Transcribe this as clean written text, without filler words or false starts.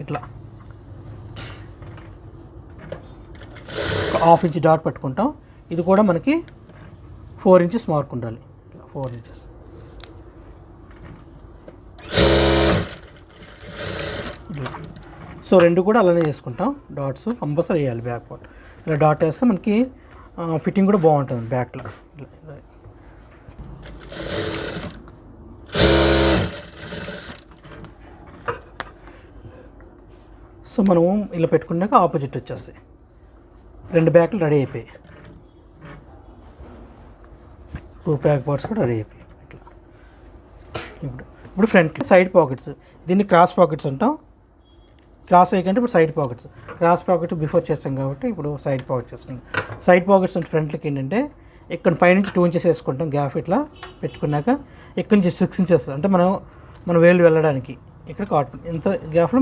ఇట్లా 1/2 inch dot పెట్టుకుంటాం. ఇది కూడా మనకి 4 ఇంచెస్ మార్క్ ఉండాలి. 4 ఇంచెస్. సో రెండు కూడా అలానే చేసుకుంటాం. డాట్స్ కంపల్సరీ వేయాలి బ్యాక్ పార్ట్. ఇలా డాట్ వేస్తే మనకి ఫిట్టింగ్ కూడా బాగుంటుంది బ్యాక్లో. సో మనము ఇలా పెట్టుకున్నాక ఆపోజిట్ వచ్చేస్తాయి. 2 బ్యాక్లు రెడీ అయిపోయాయి. 2 బ్యాక్ పార్ట్స్ కూడా రెడీ అయిపోయాయి. ఇట్లా ఇప్పుడు ఫ్రంట్ సైడ్ పాకెట్స్, దీన్ని క్రాస్ పాకెట్స్ అంటాం. క్రాస్ అయ్యకంటే ఇప్పుడు side pockets. Cross pocket before చేస్తాం కాబట్టి ఇప్పుడు సైడ్ పాకెట్ చేసుకుంటాం. సైడ్ పాకెట్స్ అంటే ఫ్రంట్లకి ఏంటంటే ఇక్కడ పైనుంచి 2 ఇంచెస్ వేసుకుంటాం గ్యాప్. ఇట్లా పెట్టుకున్నాక ఇక్కడ నుంచి 6 ఇంచెస్ అంటే మనం వేలు వెళ్ళడానికి ఇక్కడ కాట్ ఇంత గ్యాప్లో